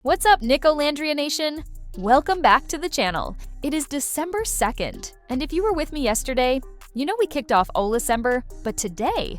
What's up, Nicolandria Nation? Welcome back to the channel. It is December 2nd, and if you were with me yesterday, you know we kicked off Olacember, but today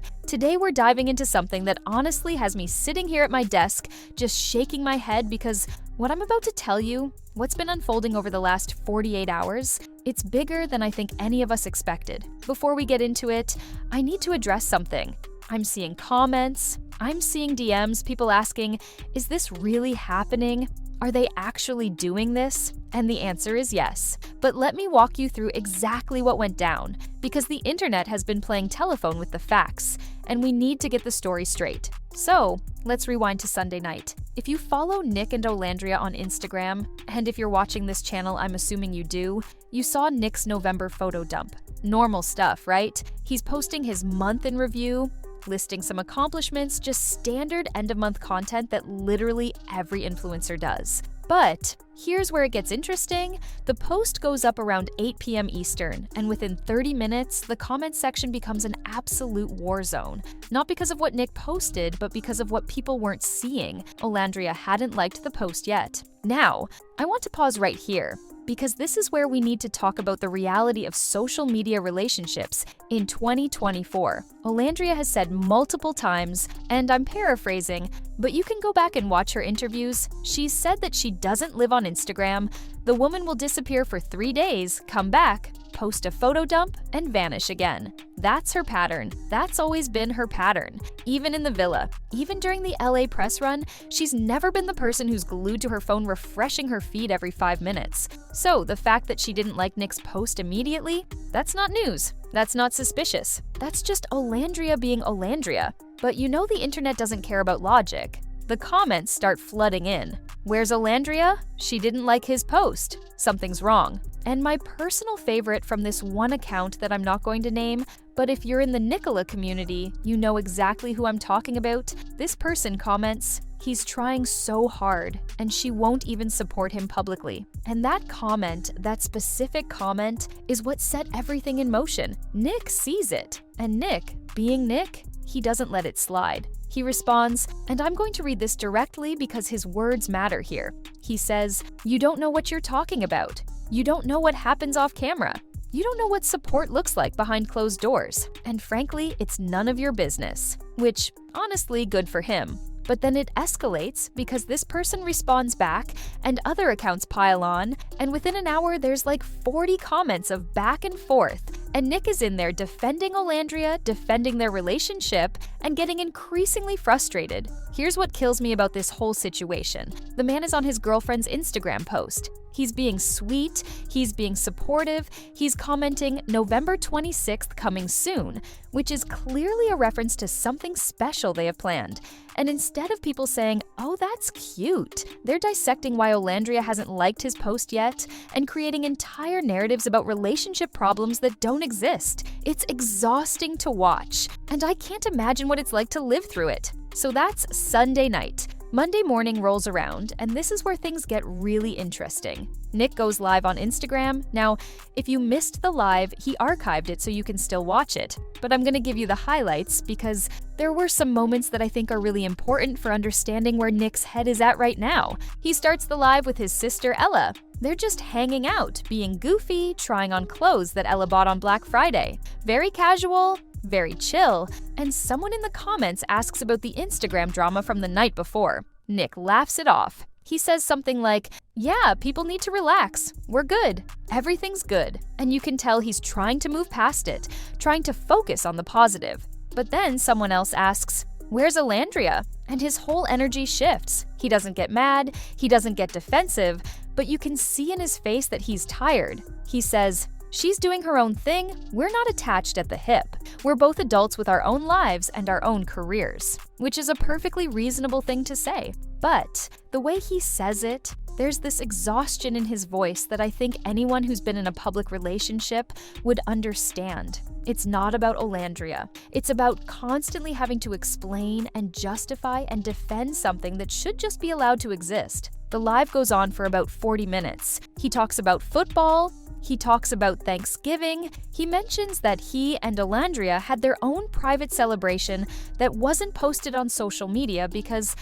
we're diving into something that honestly has me sitting here at my desk just shaking my head because what I'm about to tell you, what's been unfolding over the last 48 hours, it's bigger than I think any of us expected. Before we get into it, I need to address something. I'm seeing comments, I'm seeing DMs, people asking, is this really happening? Are they actually doing this? And the answer is yes. But let me walk you through exactly what went down, because the internet has been playing telephone with the facts, and we need to get the story straight. So, let's rewind to Sunday night. If you follow Nick and Olandria on Instagram, and if you're watching this channel, I'm assuming you do, you saw Nick's November photo dump. Normal stuff, right? He's posting his month in review, listing some accomplishments, just standard end-of-month content that literally every influencer does. But here's where it gets interesting. The post goes up around 8 p.m. Eastern, and within 30 minutes, the comment section becomes an absolute war zone. Not because of what Nick posted, but because of what people weren't seeing. Olandria hadn't liked the post yet. Now, I want to pause right here, because this is where we need to talk about the reality of social media relationships in 2024. Olandria has said multiple times, and I'm paraphrasing, but you can go back and watch her interviews. She's said that she doesn't live on Instagram. The woman will disappear for 3 days, come back, post a photo dump, and vanish again. That's her pattern. That's always been her pattern. Even in the villa, even during the LA press run, she's never been the person who's glued to her phone refreshing her feed every 5 minutes. So the fact that she didn't like Nick's post immediately, that's not news. That's not suspicious. That's just Olandria being Olandria. But you know the internet doesn't care about logic. The comments start flooding in. Where's Olandria? She didn't like his post. Something's wrong. And my personal favorite from this one account that I'm not going to name, but if you're in the Nicola community, you know exactly who I'm talking about. This person comments, he's trying so hard, and she won't even support him publicly. And that comment, that specific comment, is what set everything in motion. Nick sees it, and Nick, being Nick, he doesn't let it slide. He responds, and I'm going to read this directly because his words matter here. He says, "You don't know what you're talking about. You don't know what happens off camera. You don't know what support looks like behind closed doors. And frankly, it's none of your business." Which, honestly, good for him. But then it escalates because this person responds back and other accounts pile on, and within an hour there's like 40 comments of back and forth. And Nick is in there defending Olandria, defending their relationship, and getting increasingly frustrated. Here's what kills me about this whole situation. The man is on his girlfriend's Instagram post. He's being sweet, he's being supportive, he's commenting November 26th coming soon, which is clearly a reference to something special they have planned. And instead of people saying, oh, that's cute, they're dissecting why Olandria hasn't liked his post yet and creating entire narratives about relationship problems that don't exist. It's exhausting to watch, and I can't imagine what it's like to live through it. So that's Sunday night. Monday morning rolls around, and this is where things get really interesting. Nick goes live on Instagram. Now, if you missed the live, he archived it so you can still watch it. But I'm going to give you the highlights because there were some moments that I think are really important for understanding where Nick's head is at right now. He starts the live with his sister Ella. They're just hanging out, being goofy, trying on clothes that Ella bought on Black Friday. Very casual, very chill, and someone in the comments asks about the Instagram drama from the night before. Nick laughs it off. He says something like, yeah, people need to relax. We're good. Everything's good. And you can tell he's trying to move past it, trying to focus on the positive. But then someone else asks, where's Olandria? And his whole energy shifts. He doesn't get mad, he doesn't get defensive, but you can see in his face that he's tired. He says, she's doing her own thing, we're not attached at the hip. We're both adults with our own lives and our own careers, which is a perfectly reasonable thing to say. But the way he says it, there's this exhaustion in his voice that I think anyone who's been in a public relationship would understand. It's not about Olandria. It's about constantly having to explain and justify and defend something that should just be allowed to exist. The live goes on for about 40 minutes. He talks about football, He talks about Thanksgiving. He mentions that he and Olandria had their own private celebration that wasn't posted on social media because,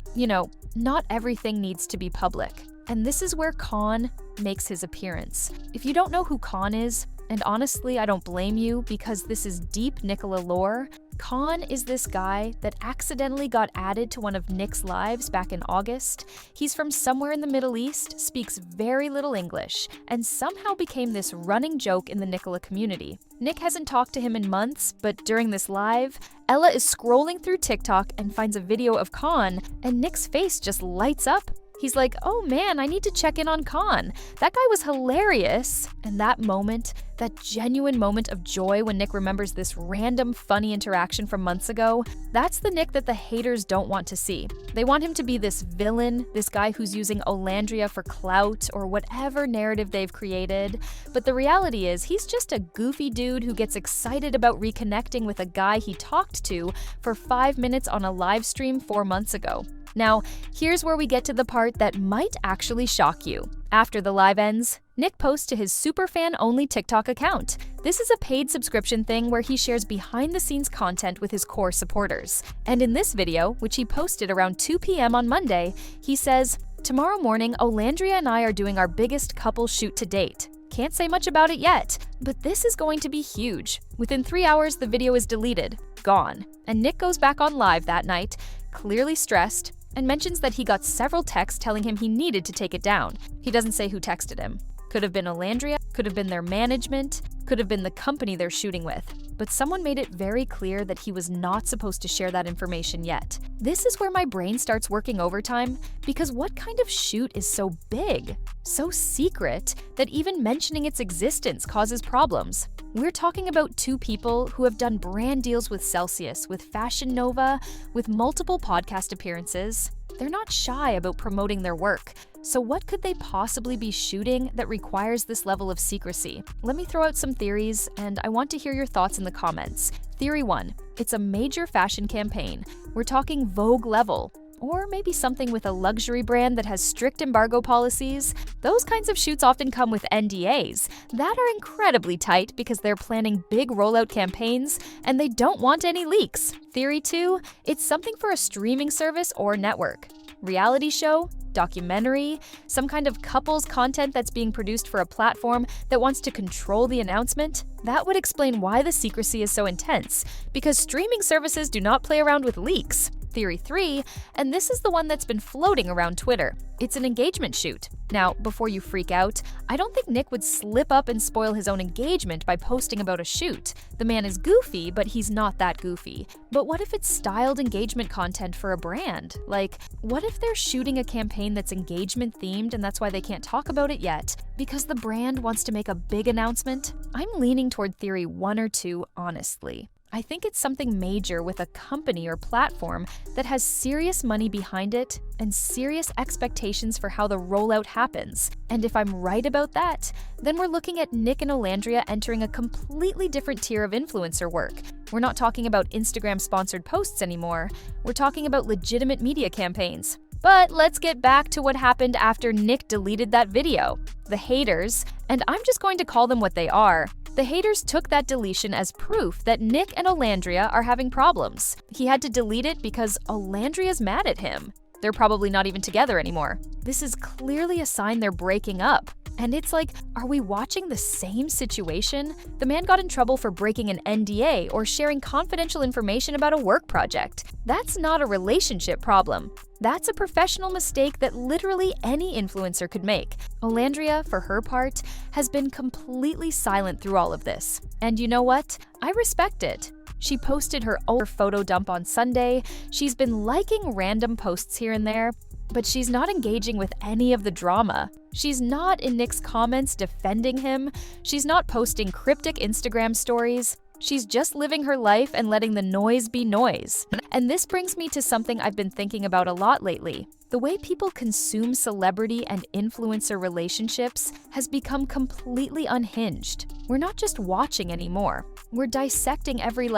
not everything needs to be public. And this is where Con makes his appearance. If you don't know who Con is, and honestly, I don't blame you because this is deep Nicola lore, Con is this guy that accidentally got added to one of Nick's lives back in August. He's from somewhere in the Middle East, speaks very little English, and somehow became this running joke in the Nicola community. Nick hasn't talked to him in months, but during this live, Ella is scrolling through TikTok and finds a video of Con, and Nick's face just lights up. He's like, oh man, I need to check in on Con. That guy was hilarious. And that moment, that genuine moment of joy when Nick remembers this random funny interaction from months ago, that's the Nick that the haters don't want to see. They want him to be this villain, this guy who's using Olandria for clout or whatever narrative they've created. But the reality is he's just a goofy dude who gets excited about reconnecting with a guy he talked to for 5 minutes on a live stream 4 months ago. Now, here's where we get to the part that might actually shock you. After the live ends, Nick posts to his superfan-only TikTok account. This is a paid subscription thing where he shares behind-the-scenes content with his core supporters. And in this video, which he posted around 2 p.m. on Monday, he says, "Tomorrow morning, Olandria and I are doing our biggest couple shoot to date. Can't say much about it yet, but this is going to be huge. Within 3 hours, the video is deleted, gone." And Nick goes back on live that night, clearly stressed, and mentions that he got several texts telling him he needed to take it down. He doesn't say who texted him. Could have been Olandria, could have been their management, could have been the company they're shooting with. But someone made it very clear that he was not supposed to share that information yet. This is where my brain starts working overtime, because what kind of shoot is so big, so secret, that even mentioning its existence causes problems? We're talking about 2 people who have done brand deals with Celsius, with Fashion Nova, with multiple podcast appearances. They're not shy about promoting their work. So what could they possibly be shooting that requires this level of secrecy? Let me throw out some theories, and I want to hear your thoughts in the comments. Theory 1, it's a major fashion campaign. We're talking Vogue level. Or maybe something with a luxury brand that has strict embargo policies. Those kinds of shoots often come with NDAs that are incredibly tight because they're planning big rollout campaigns and they don't want any leaks. Theory 2, it's something for a streaming service or network. Reality show, documentary, some kind of couples content that's being produced for a platform that wants to control the announcement. That would explain why the secrecy is so intense, because streaming services do not play around with leaks. Theory 3, and this is the one that's been floating around Twitter. It's an engagement shoot. Now, before you freak out, I don't think Nick would slip up and spoil his own engagement by posting about a shoot. The man is goofy, but he's not that goofy. But what if it's styled engagement content for a brand? Like, what if they're shooting a campaign that's engagement themed and that's why they can't talk about it yet? Because the brand wants to make a big announcement? I'm leaning toward theory 1 or 2, honestly. I think it's something major with a company or platform that has serious money behind it and serious expectations for how the rollout happens. And if I'm right about that, then we're looking at Nick and Olandria entering a completely different tier of influencer work. We're not talking about Instagram-sponsored posts anymore. We're talking about legitimate media campaigns. But let's get back to what happened after Nick deleted that video. The haters, and I'm just going to call them what they are, the haters took that deletion as proof that Nick and Olandria are having problems. He had to delete it because Olandria's mad at him. They're probably not even together anymore. This is clearly a sign they're breaking up. And it's like, are we watching the same situation? The man got in trouble for breaking an NDA or sharing confidential information about a work project. That's not a relationship problem. That's a professional mistake that literally any influencer could make. Olandria, for her part, has been completely silent through all of this. And you know what? I respect it. She posted her own photo dump on Sunday. She's been liking random posts here and there, but she's not engaging with any of the drama. She's not in Nick's comments defending him. She's not posting cryptic Instagram stories. She's just living her life and letting the noise be noise. And this brings me to something I've been thinking about a lot lately. The way people consume celebrity and influencer relationships has become completely unhinged. We're not just watching anymore. We're dissecting every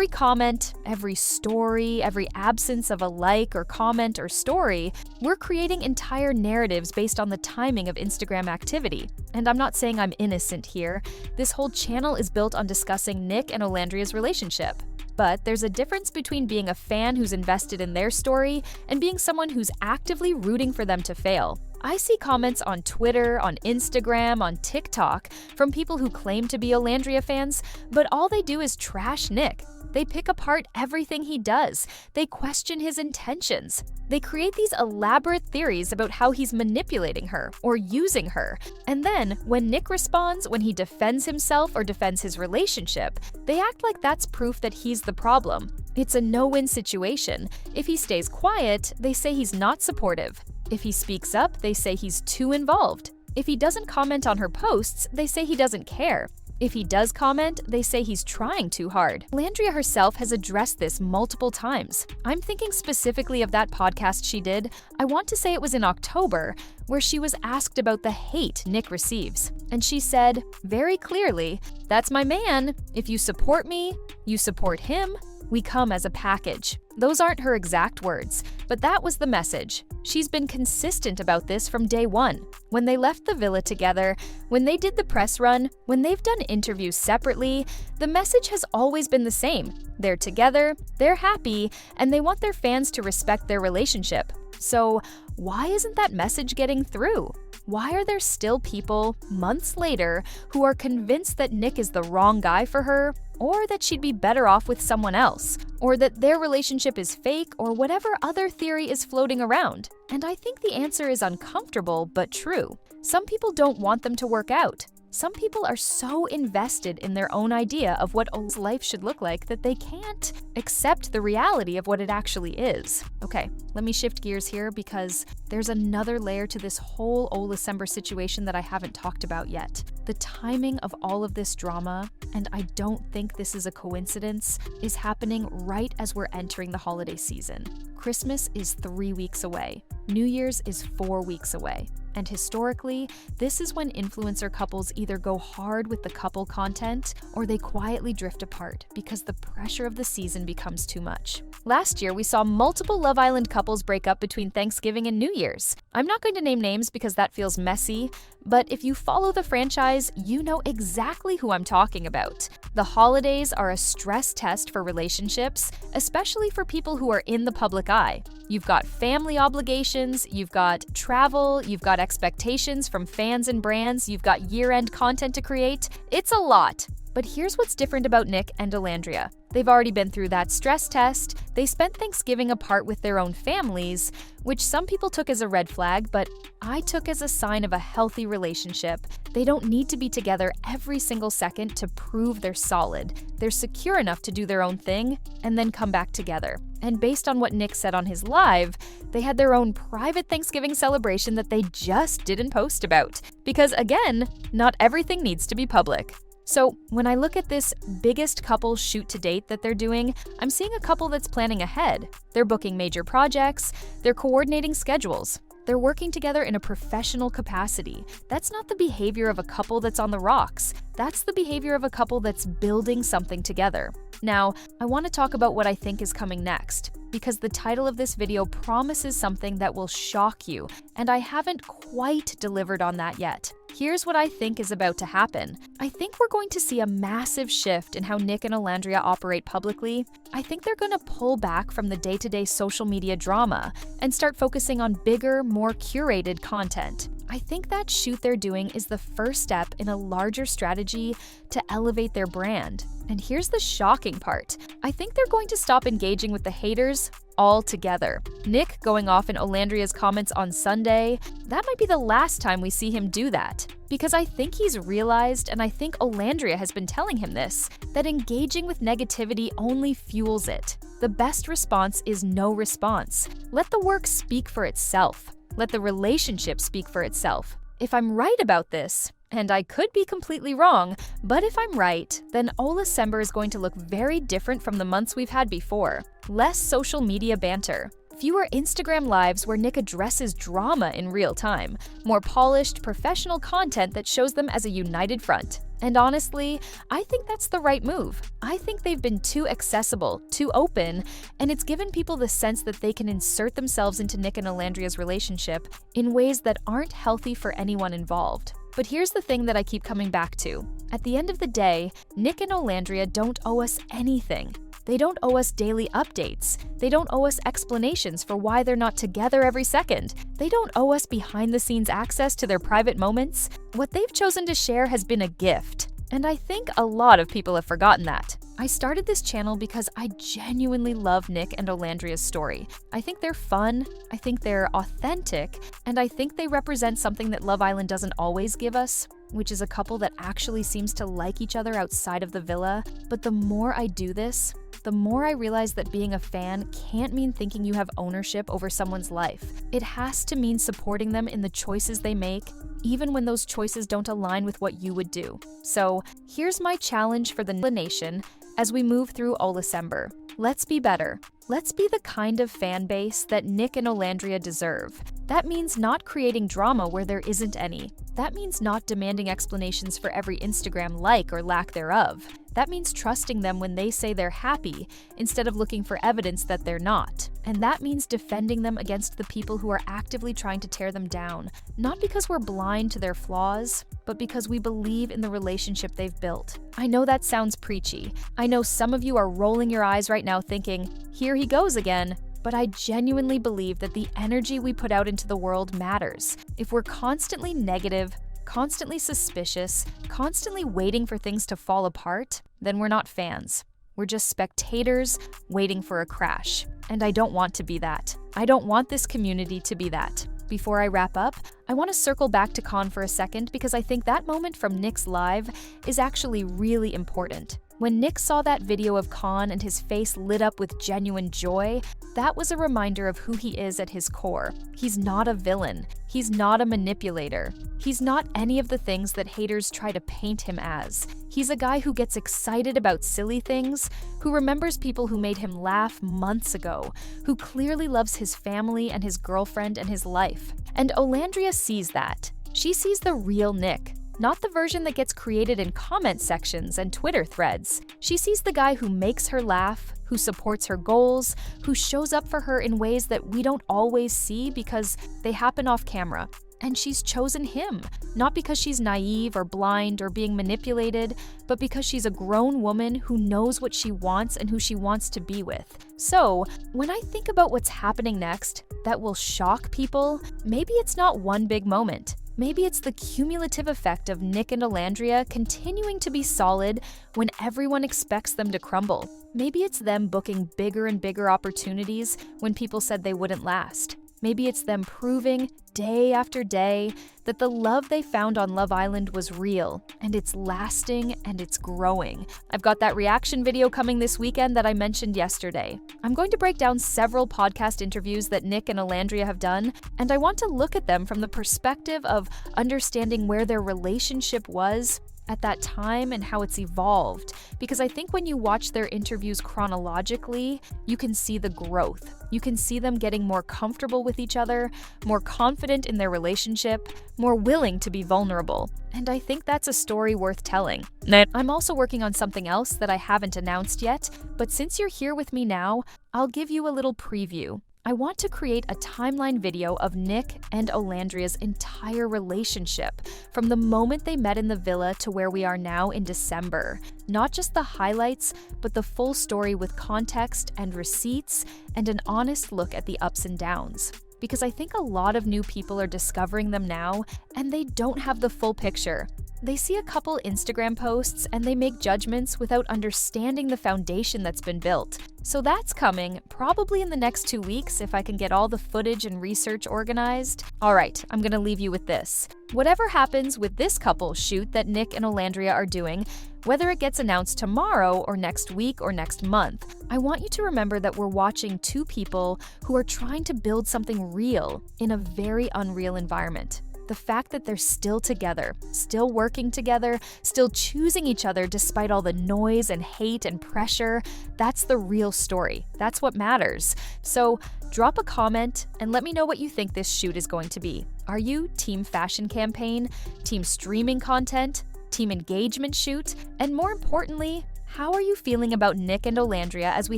comment, every story, every absence of a like or comment or story. We're creating entire narratives based on the timing of Instagram activity. And I'm not saying I'm innocent here. This whole channel is built on discussing Nick and Olandria's relationship. But there's a difference between being a fan who's invested in their story and being someone who's actively rooting for them to fail. I see comments on Twitter, on Instagram, on TikTok from people who claim to be Olandria fans, but all they do is trash Nick. They pick apart everything he does. They question his intentions. They create these elaborate theories about how he's manipulating her or using her. And then, when Nick responds, when he defends himself or defends his relationship, they act like that's proof that he's the problem. It's a no-win situation. If he stays quiet, they say he's not supportive. If he speaks up, they say he's too involved. If he doesn't comment on her posts, they say he doesn't care. If he does comment, they say he's trying too hard. Olandria herself has addressed this multiple times. I'm thinking specifically of that podcast she did. I want to say it was in October, where she was asked about the hate Nick receives. And she said, very clearly, "That's my man. If you support me, you support him. We come as a package." Those aren't her exact words, but that was the message. She's been consistent about this from day one. When they left the villa together, when they did the press run, when they've done interviews separately, the message has always been the same. They're together, they're happy, and they want their fans to respect their relationship. So why isn't that message getting through? Why are there still people, months later, who are convinced that Nick is the wrong guy for her, or that she'd be better off with someone else, or that their relationship is fake, or whatever other theory is floating around? And I think the answer is uncomfortable, but true. Some people don't want them to work out. Some people are so invested in their own idea of what Ola's life should look like that they can't accept the reality of what it actually is. Okay, let me shift gears here because there's another layer to this whole Olacember situation that I haven't talked about yet. The timing of all of this drama, and I don't think this is a coincidence, is happening right as we're entering the holiday season. Christmas is 3 weeks away. New Year's is 4 weeks away. And historically, this is when influencer couples either go hard with the couple content or they quietly drift apart because the pressure of the season becomes too much. Last year, we saw multiple Love Island couples break up between Thanksgiving and New Year's. I'm not going to name names because that feels messy, but if you follow the franchise, you know exactly who I'm talking about. The holidays are a stress test for relationships, especially for people who are in the public eye. You've got family obligations, you've got travel, you've got expectations from fans and brands, you've got year-end content to create. It's a lot. But here's what's different about Nick and Olandria. They've already been through that stress test. They spent Thanksgiving apart with their own families, which some people took as a red flag, but I took as a sign of a healthy relationship. They don't need to be together every single second to prove they're solid. They're secure enough to do their own thing and then come back together. And based on what Nick said on his live, they had their own private Thanksgiving celebration that they just didn't post about. Because again, not everything needs to be public. So when I look at this biggest couple shoot to date that they're doing, I'm seeing a couple that's planning ahead. They're booking major projects, they're coordinating schedules, they're working together in a professional capacity. That's not the behavior of a couple that's on the rocks. That's the behavior of a couple that's building something together. Now, I want to talk about what I think is coming next, because the title of this video promises something that will shock you, and I haven't quite delivered on that yet. Here's what I think is about to happen. I think we're going to see a massive shift in how Nick and Olandria operate publicly. I think they're going to pull back from the day-to-day social media drama and start focusing on bigger, more curated content. I think that shoot they're doing is the first step in a larger strategy to elevate their brand. And here's the shocking part. I think they're going to stop engaging with the haters altogether. Nick going off in Olandria's comments on Sunday, that might be the last time we see him do that. Because I think he's realized, and I think Olandria has been telling him this, that engaging with negativity only fuels it. The best response is no response. Let the work speak for itself. Let the relationship speak for itself. If I'm right about this, and I could be completely wrong, but if I'm right, then Olacember is going to look very different from the months we've had before. Less social media banter, Fewer Instagram lives where Nick addresses drama in real time. More polished, professional content that shows them as a united front. And honestly, I think that's the right move. I think they've been too accessible, too open, and it's given people the sense that they can insert themselves into Nick and Olandria's relationship in ways that aren't healthy for anyone involved. But here's the thing that I keep coming back to. At the end of the day, Nick and Olandria don't owe us anything. They don't owe us daily updates. They don't owe us explanations for why they're not together every second. They don't owe us behind-the-scenes access to their private moments. What they've chosen to share has been a gift. And I think a lot of people have forgotten that. I started this channel because I genuinely love Nick and Olandria's story. I think they're fun, I think they're authentic, and I think they represent something that Love Island doesn't always give us, which is a couple that actually seems to like each other outside of the villa. But the more I do this, the more I realize that being a fan can't mean thinking you have ownership over someone's life. It has to mean supporting them in the choices they make, even when those choices don't align with what you would do. So here's my challenge for the nation as we move through Olacember. Let's be better. Let's be the kind of fan base that Nick and Olandria deserve. That means not creating drama where there isn't any. That means not demanding explanations for every Instagram like or lack thereof. That means trusting them when they say they're happy instead of looking for evidence that they're not. And that means defending them against the people who are actively trying to tear them down, not because we're blind to their flaws, but because we believe in the relationship they've built. I know that sounds preachy. I know some of you are rolling your eyes right now thinking, here he goes again. But I genuinely believe that the energy we put out into the world matters. If we're constantly negative, constantly suspicious, constantly waiting for things to fall apart, then we're not fans. We're just spectators waiting for a crash. And I don't want to be that. I don't want this community to be that. Before I wrap up, I want to circle back to Con for a second because I think that moment from Nick's live is actually really important. When Nick saw that video of Con and his face lit up with genuine joy, that was a reminder of who he is at his core. He's not a villain. He's not a manipulator. He's not any of the things that haters try to paint him as. He's a guy who gets excited about silly things, who remembers people who made him laugh months ago, who clearly loves his family and his girlfriend and his life. And Olandria sees that. She sees the real Nick. Not the version that gets created in comment sections and Twitter threads. She sees the guy who makes her laugh, who supports her goals, who shows up for her in ways that we don't always see because they happen off camera. And she's chosen him, not because she's naive or blind or being manipulated, but because she's a grown woman who knows what she wants and who she wants to be with. So, when I think about what's happening next that will shock people, maybe it's not one big moment. Maybe it's the cumulative effect of Nick and Olandria continuing to be solid when everyone expects them to crumble. Maybe it's them booking bigger and bigger opportunities when people said they wouldn't last. Maybe it's them proving, day after day, that the love they found on Love Island was real, and it's lasting and it's growing. I've got that reaction video coming this weekend that I mentioned yesterday. I'm going to break down several podcast interviews that Nick and Olandria have done, and I want to look at them from the perspective of understanding where their relationship was at that time and how it's evolved, because I think when you watch their interviews chronologically, you can see the growth. You can see them getting more comfortable with each other, more confident in their relationship, more willing to be vulnerable. And I think that's a story worth telling. I'm also working on something else that I haven't announced yet, but since you're here with me now, I'll give you a little preview. I want to create a timeline video of Nick and Olandria's entire relationship, from the moment they met in the villa to where we are now in December. Not just the highlights, but the full story with context and receipts and an honest look at the ups and downs. Because I think a lot of new people are discovering them now, and they don't have the full picture. They see a couple Instagram posts and they make judgments without understanding the foundation that's been built. So that's coming, probably in the next 2 weeks if I can get all the footage and research organized. Alright, I'm gonna leave you with this. Whatever happens with this couple's shoot that Nick and Olandria are doing, whether it gets announced tomorrow or next week or next month, I want you to remember that we're watching two people who are trying to build something real in a very unreal environment. The fact that they're still together, still working together, still choosing each other despite all the noise and hate and pressure, that's the real story. That's what matters. So drop a comment and let me know what you think this shoot is going to be. Are you team fashion campaign, team streaming content, team engagement shoot? And more importantly, how are you feeling about Nick and Olandria as we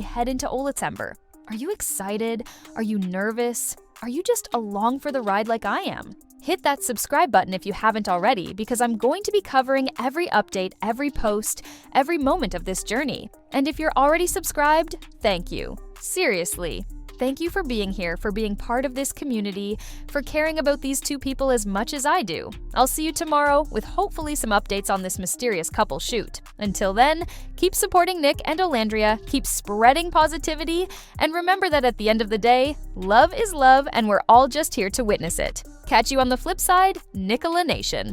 head into Olacember? Are you excited? Are you nervous? Are you just along for the ride like I am? Hit that subscribe button if you haven't already, because I'm going to be covering every update, every post, every moment of this journey. And if you're already subscribed, thank you. Seriously. Thank you for being here, for being part of this community, for caring about these two people as much as I do. I'll see you tomorrow with hopefully some updates on this mysterious couple shoot. Until then, keep supporting Nick and Olandria, keep spreading positivity, and remember that at the end of the day, love is love and we're all just here to witness it. Catch you on the flip side, Nicola Nation.